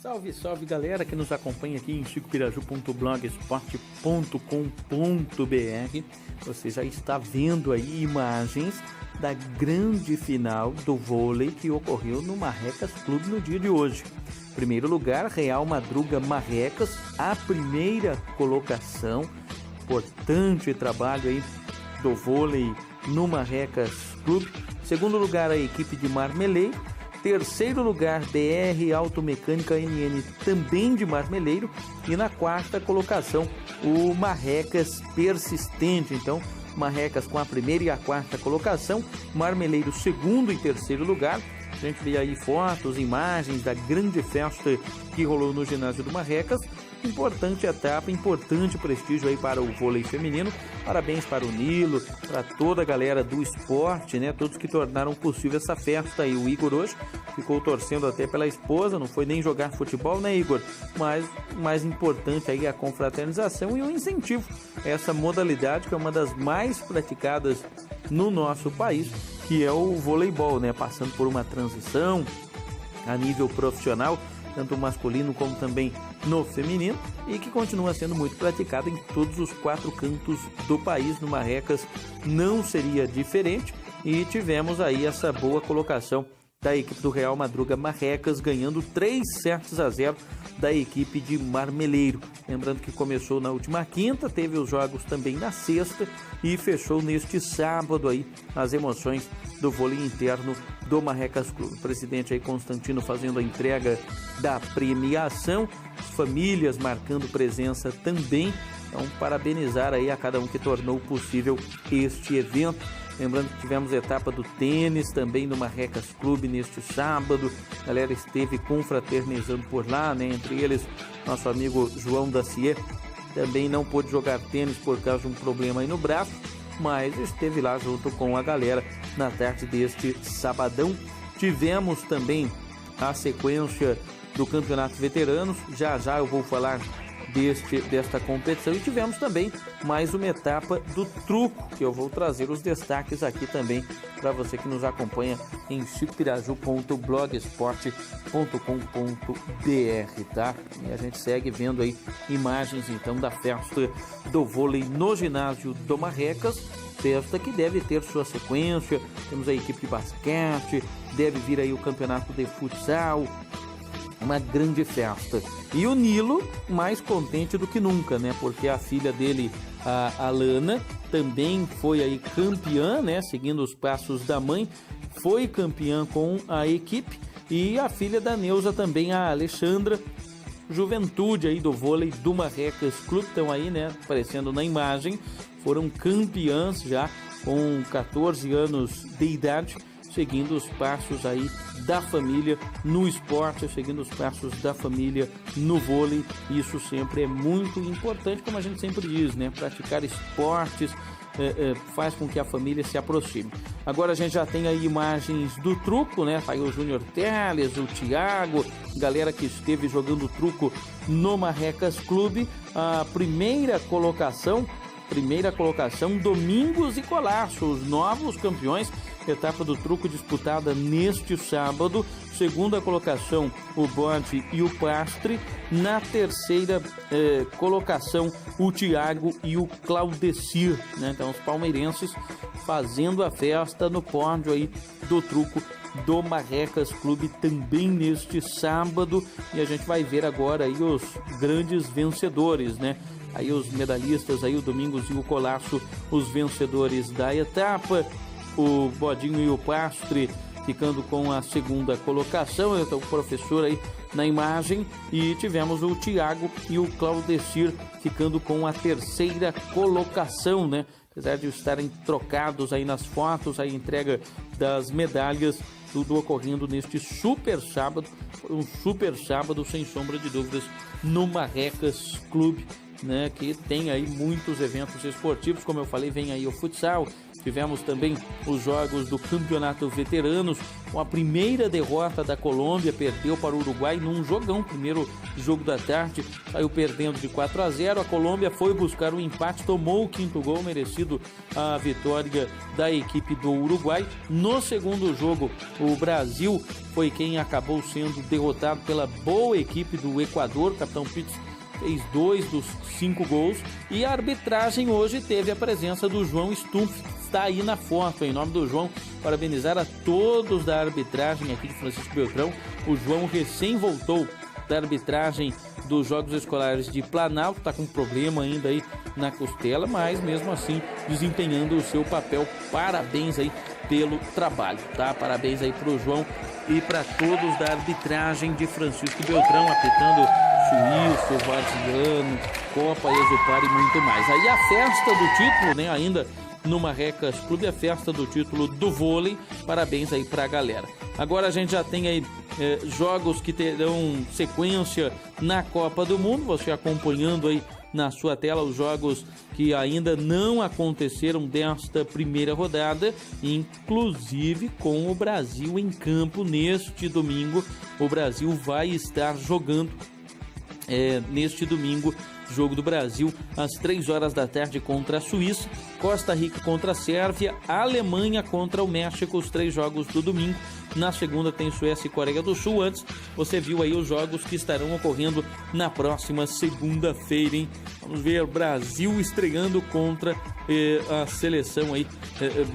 Salve, salve galera que nos acompanha aqui em chicopiraju.blogspot.com.br. Você já está vendo aí imagens da grande final do vôlei que ocorreu no Marrecas Clube no dia de hoje. Primeiro lugar, Real Madruga Marrecas, a primeira colocação. Importante trabalho aí do vôlei no Marrecas Clube. Segundo lugar, a equipe de Marmeleiro. Terceiro lugar, BR Automecânica NN, também de Marmeleiro. E na quarta colocação, o Marrecas Persistente. Então, Marrecas com a primeira e a quarta colocação, Marmeleiro segundo e terceiro lugar. A gente vê aí fotos, imagens da grande festa que rolou no ginásio do Marrecas. Importante etapa, importante prestígio aí para o vôlei feminino. Parabéns para o Nilo, para toda a galera do esporte, né? Todos que tornaram possível essa festa aí. O Igor hoje ficou torcendo até pela esposa, não foi nem jogar futebol, né, Igor? Mas o mais importante aí é a confraternização e o incentivo a essa modalidade que é uma das mais praticadas no nosso país, que é o voleibol, né? Passando por uma transição a nível profissional, tanto masculino como também no feminino, e que continua sendo muito praticado em todos os quatro cantos do país. No Marrecas não seria diferente, e tivemos aí essa boa colocação da equipe do Real Madruga Marrecas, ganhando 3-0 da equipe de Marmeleiro. Lembrando que começou na última quinta, teve os jogos também na sexta e fechou neste sábado aí as emoções do vôlei interno do Marrecas Clube. O presidente aí, Constantino, fazendo a entrega da premiação, famílias marcando presença também. Então, parabenizar aí a cada um que tornou possível este evento. Lembrando que tivemos etapa do tênis também no Marrecas Clube neste sábado. A galera esteve confraternizando por lá, né? Entre eles, nosso amigo João Dacier também não pôde jogar tênis por causa de um problema aí no braço, mas esteve lá junto com a galera na tarde deste sabadão. Tivemos também a sequência do Campeonato Veteranos. Já já eu vou falar desta competição, e tivemos também mais uma etapa do truco, que eu vou trazer os destaques aqui também para você que nos acompanha em chicopiraju.blogspot.com.br, tá? E a gente segue vendo aí imagens então da festa do vôlei no ginásio do Marrecas, festa que deve ter sua sequência. Temos a equipe de basquete, deve vir aí o campeonato de futsal, uma grande festa. E o Nilo mais contente do que nunca, né? Porque a filha dele, a Alana, também foi aí campeã, né? Seguindo os passos da mãe, foi campeã com a equipe. E a filha da Neuza também, a Alexandra, juventude aí do vôlei do Marrecas Clube, estão aí, né? Aparecendo na imagem, foram campeãs já com 14 anos de idade, seguindo os passos aí da família no esporte, seguindo os passos da família no vôlei. Isso sempre é muito importante, como a gente sempre diz, né? Praticar esportes faz com que a família se aproxime. Agora a gente já tem aí imagens do truco, né? Tá aí o Júnior Teles, o Thiago, galera que esteve jogando truco no Marrecas Clube. A primeira colocação, Domingos e Colasso, os novos campeões. Etapa do truco disputada neste sábado. Segunda colocação, o Bode e o Pastre. Na terceira colocação, o Thiago e o Claudecir, né? Então, os palmeirenses fazendo a festa no pódio aí do truco do Marrecas Clube também neste sábado. E a gente vai ver agora aí os grandes vencedores, né? Aí os medalhistas, aí o Domingos e o Colasso, os vencedores da etapa. O Bodinho e o Pastre ficando com a segunda colocação. Então, o professor aí na imagem. E tivemos o Thiago e o Claudecir ficando com a terceira colocação, né? Apesar de estarem trocados aí nas fotos, a entrega das medalhas, tudo ocorrendo neste super sábado. Um super sábado, sem sombra de dúvidas, no Marrecas Clube, né, que tem aí muitos eventos esportivos. Como eu falei, vem aí o futsal, Tivemos também os jogos do Campeonato Veteranos, com a primeira derrota da Colômbia, perdeu para o Uruguai num jogão, primeiro jogo da tarde, saiu perdendo de 4-0, a Colômbia foi buscar o empate, tomou o 5º gol, merecido a vitória da equipe do Uruguai. No segundo jogo, o Brasil foi quem acabou sendo derrotado pela boa equipe do Equador, o capitão Pitts fez 2 dos 5 gols, e a arbitragem hoje teve a presença do João Stumpf, que está aí na foto. Em nome do João, parabenizar a todos da arbitragem aqui de Francisco Beltrão. O João recém voltou da arbitragem dos Jogos Escolares de Planalto, está com problema ainda aí na costela, mas mesmo assim desempenhando o seu papel. Parabéns aí pelo trabalho, tá? Parabéns aí pro João e para todos da arbitragem de Francisco Beltrão, apitando Suíço, Varziano, Copa Exupar e muito mais. Aí a festa do título, né, ainda no Marrecas Clube, a festa do título do vôlei. Parabéns aí pra galera. Agora a gente já tem aí jogos que terão sequência na Copa do Mundo, você acompanhando aí na sua tela os jogos que ainda não aconteceram desta primeira rodada, inclusive com o Brasil em campo neste domingo. O Brasil vai estar jogando neste domingo, jogo do Brasil às 3 horas da tarde contra a Suíça, Costa Rica contra a Sérvia, Alemanha contra o México, os 3 jogos do domingo. Na segunda tem Suécia e Coreia do Sul. Antes, você viu aí os jogos que estarão ocorrendo na próxima segunda-feira, hein? Vamos ver o Brasil estreando contra a seleção aí,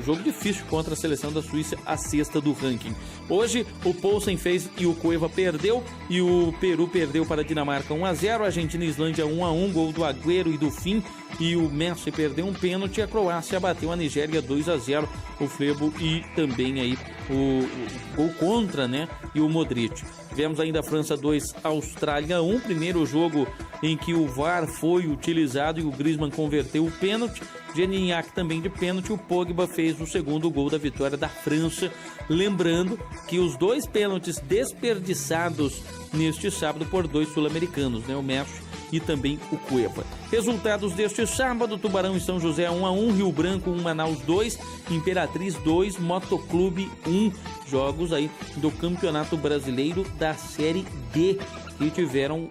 jogo difícil contra a seleção da Suíça, a 6ª do ranking. Hoje o Poulsen fez e o Cueva perdeu, e o Peru perdeu para a Dinamarca 1-0, Argentina e Islândia 1-1, gol do Agüero e do Fim, e o Messi perdeu um pênalti, a Croácia bateu a Nigéria 2-0, o Flebo e também aí o gol contra, né, e o Modric. Tivemos ainda a França 2, Austrália 1, primeiro jogo em que o VAR foi utilizado e o Griezmann converteu o pênalti. Gignac também de pênalti, o Pogba fez o segundo gol da vitória da França. Lembrando que os 2 pênaltis desperdiçados neste sábado por 2 sul-americanos, né, o Messi e também o Cueva. Resultados deste sábado: Tubarão e São José 1-1, Rio Branco 1, Manaus 2, Imperatriz 2, Motoclube 1. Jogos aí do Campeonato Brasileiro da Série D, que tiveram,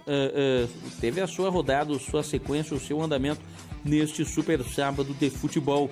teve a sua rodada, sua sequência, o seu andamento neste super sábado de futebol.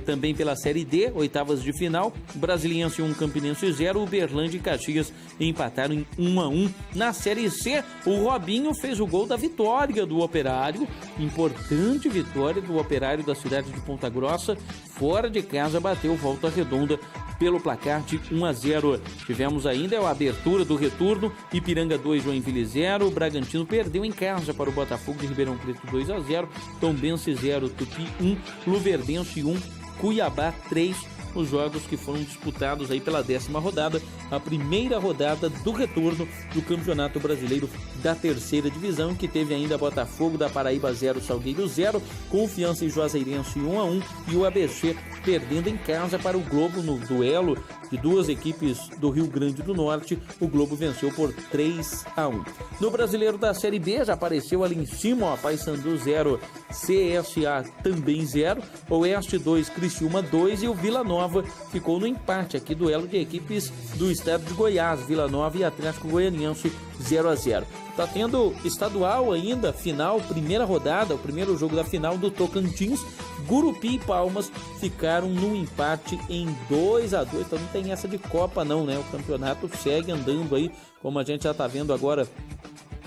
Também pela Série D, oitavas de final, Brasiliense 1, Campinense 0, Uberlândia e Caxias empataram em 1-1. Na Série C, o Robinho fez o gol da vitória do Operário, importante vitória do Operário da cidade de Ponta Grossa, fora de casa bateu Volta Redonda pelo placar de 1-0. Tivemos ainda a abertura do retorno, Ipiranga 2, Joinville 0, Bragantino perdeu em casa para o Botafogo de Ribeirão Preto 2-0, Tombense 0, Tupi 1, Luverdense 1, Cuiabá 3. Os jogos que foram disputados aí pela 10ª rodada, a primeira rodada do retorno do Campeonato Brasileiro da 3ª Divisão, que teve ainda Botafogo da Paraíba 0, Salgueiro 0, Confiança e Juazeirense 1-1 e o ABC perdendo em casa para o Globo no duelo de 2 equipes do Rio Grande do Norte. O Globo venceu por 3-1. No Brasileiro da Série B já apareceu ali em cima, ó, Paysandu 0, CSA também 0, Oeste 2, Criciúma 2 e o Vila Nova ficou no empate aqui, duelo de equipes do estado de Goiás, Vila Nova e Atlético Goianiense 0-0. Tá tendo estadual ainda, final, primeira rodada, o primeiro jogo da final do Tocantins. Gurupi e Palmas ficaram no empate em 2-2, então não tem essa de Copa não, né? O campeonato segue andando aí, como a gente já tá vendo agora,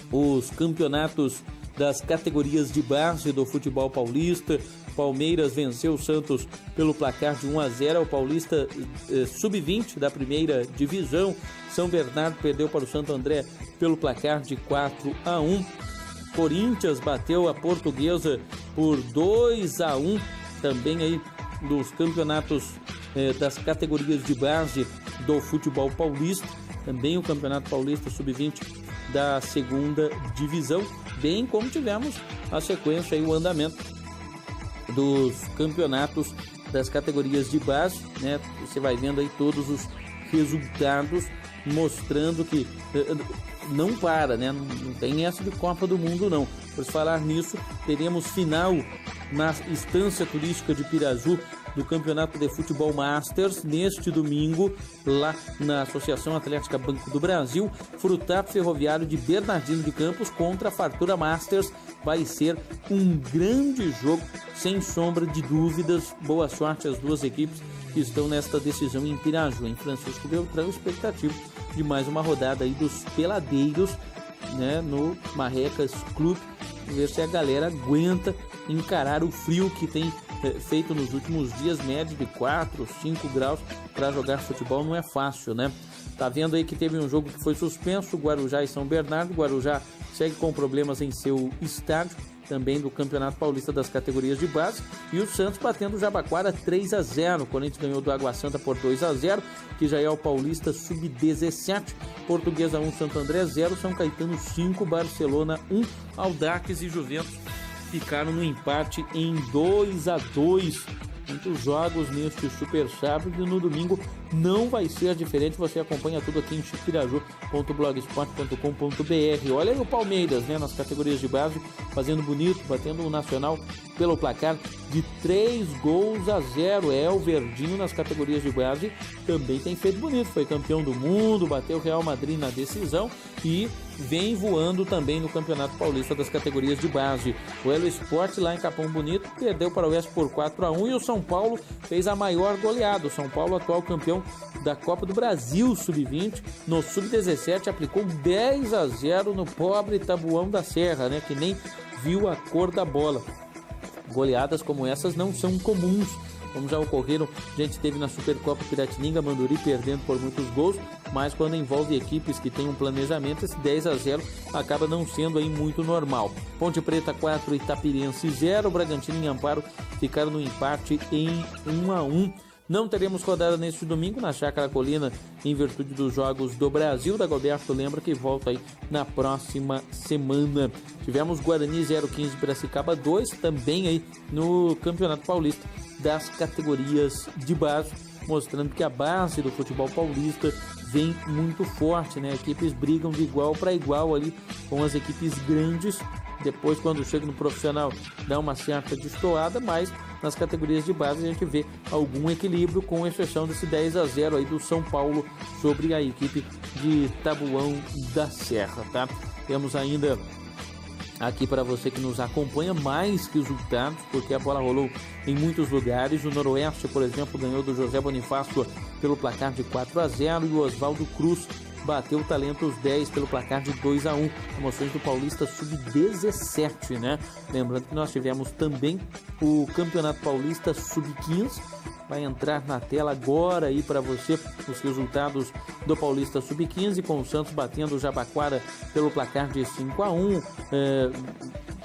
os campeonatos das categorias de base do futebol paulista. Palmeiras venceu o Santos pelo placar de 1-0, o Paulista Sub-20 da primeira divisão. São Bernardo perdeu para o Santo André pelo placar de 4-1. Corinthians bateu a Portuguesa por 2-1, também aí dos campeonatos das categorias de base do futebol paulista. Também o Campeonato Paulista Sub-20 da segunda divisão, bem como tivemos a sequência e o andamento dos campeonatos das categorias de base, né? Você vai vendo aí todos os resultados mostrando que não para, né? Não tem essa de Copa do Mundo não. Por falar nisso, teremos final na Estância Turística de Piraju do Campeonato de Futebol Masters neste domingo, lá na Associação Atlética Banco do Brasil. Frutato Ferroviário de Bernardino de Campos contra a Fartura Masters. Vai ser um grande jogo, sem sombra de dúvidas. Boa sorte às duas equipes que estão nesta decisão em Piraju. Em Francisco Beltrão, expectativa de mais uma rodada aí dos peladeiros, né, no Marrecas Clube. Ver se a galera aguenta encarar o frio que tem feito nos últimos dias, médio de 4, 5 graus. Para jogar futebol não é fácil, né? Tá vendo aí que teve um jogo que foi suspenso, Guarujá e São Bernardo. Guarujá segue com problemas em seu estádio, também do Campeonato Paulista das categorias de base. E o Santos batendo o Jabaquara 3-0. O Corinthians ganhou do Água Santa por 2-0, que já é o Paulista Sub-17. Portuguesa 1, Santo André 0, São Caetano 5, Barcelona 1. Audax e Juventus ficaram no empate em 2-2. Muitos jogos neste Super Sábado, e no domingo não vai ser diferente. Você acompanha tudo aqui em chipiraju.blogspot.com.br. Olha aí o Palmeiras, né, nas categorias de base, fazendo bonito, batendo o Nacional pelo placar de 3-0. É, o Verdinho nas categorias de base também tem feito bonito, foi campeão do mundo, bateu o Real Madrid na decisão e vem voando também no Campeonato Paulista das categorias de base. O Elo Sport lá em Capão Bonito perdeu para o Oeste por 4-1 e o São Paulo fez a maior goleada. O São Paulo, atual campeão da Copa do Brasil Sub-20, no Sub-17 aplicou 10-0 no pobre Tabuão da Serra, né, que nem viu a cor da bola. Goleadas como essas não são comuns, como já ocorreram. A gente teve na Supercopa Piratininga, Manduri perdendo por muitos gols, mas quando envolve equipes que têm um planejamento, esse 10-0 acaba não sendo aí muito normal. Ponte Preta 4, Itapirense 0, Bragantino e Amparo ficaram no empate em 1-1. Não teremos rodada neste domingo na Chácara Colina, em virtude dos Jogos do Brasil. Dagoberto lembra que volta aí na próxima semana. Tivemos Guarani 0-15, Piracicaba 2, também aí no Campeonato Paulista das categorias de base, mostrando que a base do futebol paulista vem muito forte, né? Equipes brigam de igual para igual ali com as equipes grandes. Depois, quando chega no profissional, dá uma certa destoada, mas nas categorias de base a gente vê algum equilíbrio, com exceção desse 10-0 aí do São Paulo sobre a equipe de Tabuão da Serra, tá? Temos ainda aqui para você que nos acompanha mais resultados, porque a bola rolou em muitos lugares. O Noroeste, por exemplo, ganhou do José Bonifácio pelo placar de 4-0 e o Oswaldo Cruz bateu o Talentos 10 pelo placar de 2-1. Emoções do Paulista Sub-17, né? Lembrando que nós tivemos também o Campeonato Paulista Sub-15. Vai entrar na tela agora aí para você os resultados do Paulista Sub-15, com o Santos batendo o Jabaquara pelo placar de 5-1.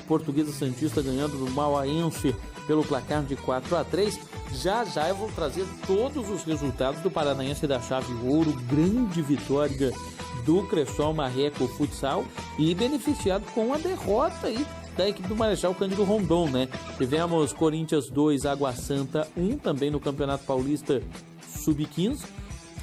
Portuguesa Santista ganhando do Mauaense pelo placar de 4-3. Já eu vou trazer todos os resultados do Paranaense da Chave Ouro, grande vitória do Cressol Marreco Futsal e beneficiado com a derrota aí da equipe do Marechal Cândido Rondon, né? Tivemos Corinthians 2, Água Santa 1, também no Campeonato Paulista Sub-15.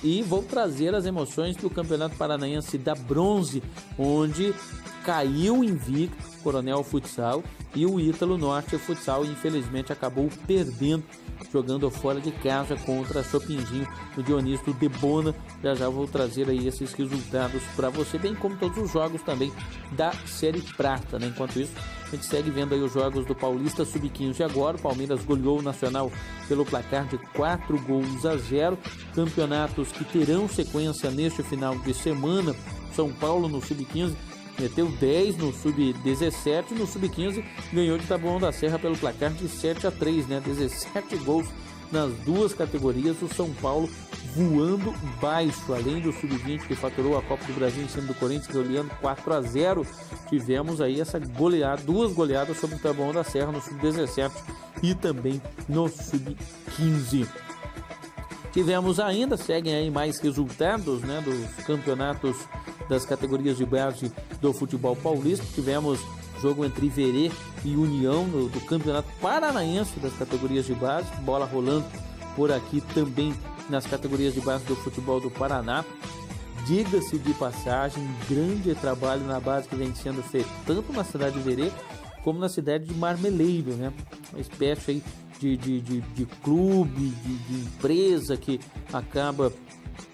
E vou trazer as emoções do Campeonato Paranaense da Bronze, onde caiu invicto Coronel Futsal e o Ítalo Norte Futsal, infelizmente, acabou perdendo, jogando fora de casa contra Chopinzinho no Dionísio Debona. Já vou trazer aí esses resultados para você, bem como todos os jogos também da Série Prata, né? Enquanto isso, a gente segue vendo aí os jogos do Paulista Sub-15 agora. O Palmeiras goleou o Nacional pelo placar de 4-0. Campeonatos que terão sequência neste final de semana. São Paulo no Sub-15 meteu 10 no Sub-17, no Sub-15 ganhou de Taboão da Serra pelo placar de 7-3, né? 17 gols nas duas categorias. O São Paulo voando baixo, além do Sub-20 que faturou a Copa do Brasil em cima do Corinthians, goleando 4-0. Tivemos aí essa goleada, duas goleadas sobre o Taboão da Serra no Sub-17 e também no Sub-15. Tivemos ainda, seguem aí mais resultados, né, dos campeonatos das categorias de base do futebol paulista. Tivemos jogo entre Iverê e União do Campeonato Paranaense das categorias de base, bola rolando por aqui também nas categorias de base do futebol do Paraná. Diga-se de passagem, grande trabalho na base que vem sendo feito tanto na cidade de Iverê como na cidade de Marmeleiro, né? Uma espécie aí de clube, de empresa que acaba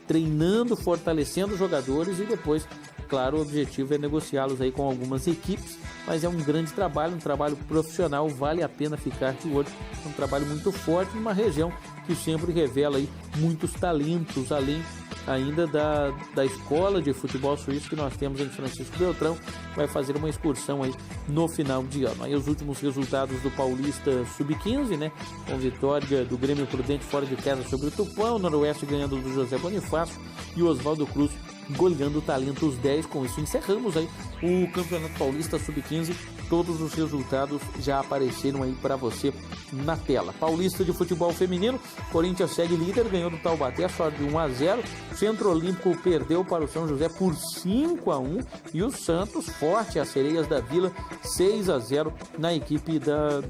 treinando, fortalecendo os jogadores e depois, claro, o objetivo é negociá-los aí com algumas equipes, mas é um grande trabalho, um trabalho profissional, vale a pena ficar de olho, um trabalho muito forte numa região que sempre revela aí muitos talentos, além ainda da escola de futebol suíço que nós temos em Francisco Beltrão, vai fazer uma excursão aí no final de ano. Aí os últimos resultados do Paulista Sub-15, né, com vitória do Grêmio Prudente fora de casa sobre o Tupã, o Noroeste ganhando do José Bonifácio e o Oswaldo Cruz goleando o Talentos 10. Com isso encerramos aí o Campeonato Paulista Sub-15. Todos os resultados já apareceram aí para você na tela. Paulista de futebol feminino, Corinthians segue líder, ganhou do Taubaté só de 1-0. Centro Olímpico perdeu para o São José por 5-1 e o Santos forte as Sereias da Vila 6-0 na equipe da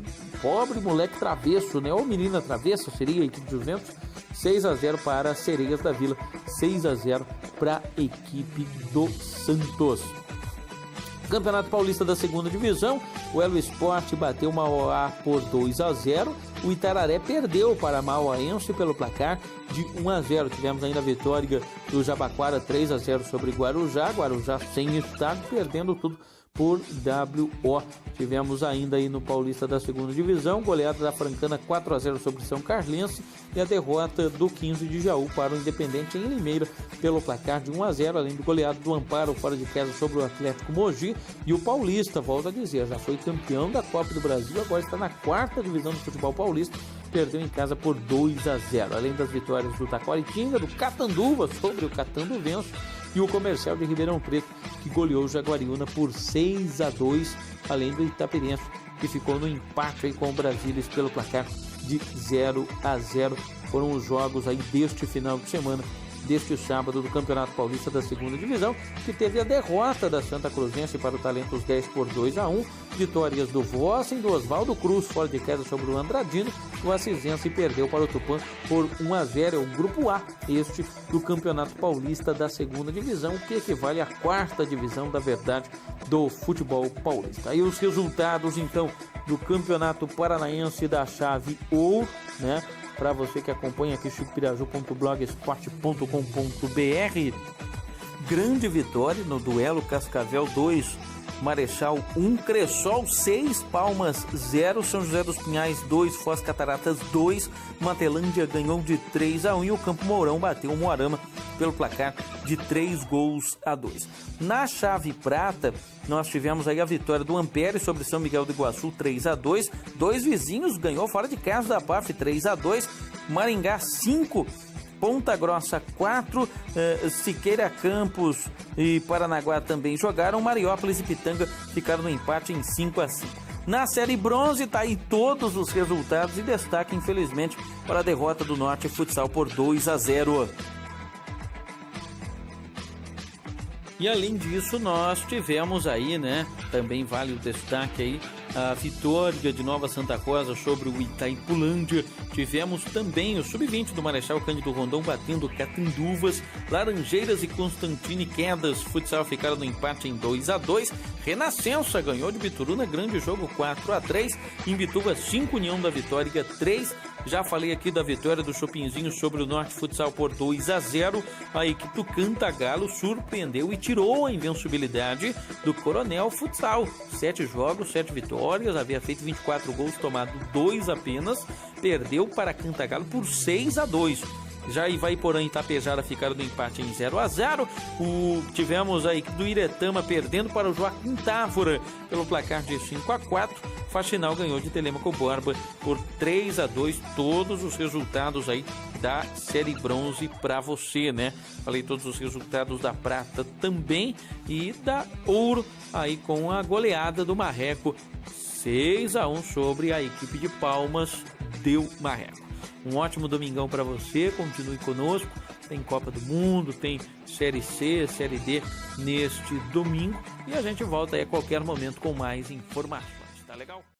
pobre moleque travesso, né? Ou menina travessa, seria a equipe de Juventus. 6-0 para as Sereias da Vila, 6-0 para a equipe do Santos. Campeonato Paulista da segunda divisão, o Elo Sport bateu o Mauá por 2-0, o Itararé perdeu para a Mauaense pelo placar de 1-0. Tivemos ainda a vitória do Jabaquara 3-0 sobre Guarujá sem estádio, perdendo tudo por WO. Tivemos ainda aí no Paulista da segunda divisão, goleada da Francana 4-0 sobre São Carlense e a derrota do 15 de Jaú para o Independente em Limeira pelo placar de 1-0, além do goleado do Amparo fora de casa sobre o Atlético Mogi. E o Paulista, volto a dizer, já foi campeão da Copa do Brasil, agora está na quarta divisão do futebol paulista, perdeu em casa por 2-0, além das vitórias do Taquaritinga, do Catanduva sobre o Catanduvense e o Comercial de Ribeirão Preto, que goleou o Jaguariúna por 6-2, além do Itapirense, que ficou no empate aí com o Brasília pelo placar de 0-0. Foram os jogos aí deste final de semana, deste sábado, do Campeonato Paulista da segunda divisão, que teve a derrota da Santa Cruzense para o Talentos 10 por 2-1, vitórias do Vossen, do Oswaldo Cruz fora de casa sobre o Andradino, o Assisense perdeu para o Tupã por 1-0, é o grupo A, este do Campeonato Paulista da segunda divisão, que equivale à quarta divisão da verdade do futebol paulista. Aí os resultados então do Campeonato Paranaense da chave Ouro, né? Para você que acompanha aqui chupiraju.blogspot.com.br, grande vitória no duelo Cascavel 2, Marechal 1, Cressol 6, Palmas 0, São José dos Pinhais 2, Foz Cataratas 2, Matelândia ganhou de 3-1 e o Campo Mourão bateu o Moarama pelo placar de 3-2. Na chave prata, nós tivemos aí a vitória do Ampere sobre São Miguel do Iguaçu 3-2, dois vizinhos ganhou fora de casa da PAF 3-2, Maringá 5, Ponta Grossa 4, Siqueira Campos e Paranaguá também jogaram, Mariópolis e Pitanga ficaram no empate em 5-5. Na Série Bronze tá aí todos os resultados e destaque, infelizmente, para a derrota do Norte Futsal por 2-0. E além disso, nós tivemos aí, né, também vale o destaque aí, a vitória de Nova Santa Rosa sobre o Itaipulândia. Tivemos também o Sub-20 do Marechal Cândido Rondon batendo Catanduvas, Laranjeiras e Constantine Quedas Futsal ficaram no empate em 2-2. Renascença ganhou de Bituruna, grande jogo 4-3. Imbituba 5, União da Vitória 3. Já falei aqui da vitória do Chopinzinho sobre o Norte Futsal por 2-0. A equipe do Cantagalo surpreendeu e tirou a invencibilidade do Coronel Futsal. 7 jogos, 7 vitórias, havia feito 24 gols, tomado 2 apenas. Perdeu para Cantagalo por 6-2. Já Ivaiporã e Itapejara ficaram no empate em 0-0. Tivemos a equipe do Iretama perdendo para o Joaquim Távora pelo placar de 5-4. Faxinal ganhou de Telêmaco Borba por 3-2. Todos os resultados aí da Série Bronze para você, né? Falei todos os resultados da Prata também e da Ouro aí com a goleada do Marreco 6-1 sobre a equipe de Palmas deu Marreco. Um ótimo domingão para você, continue conosco, tem Copa do Mundo, tem Série C, Série D neste domingo e a gente volta aí a qualquer momento com mais informações, tá legal?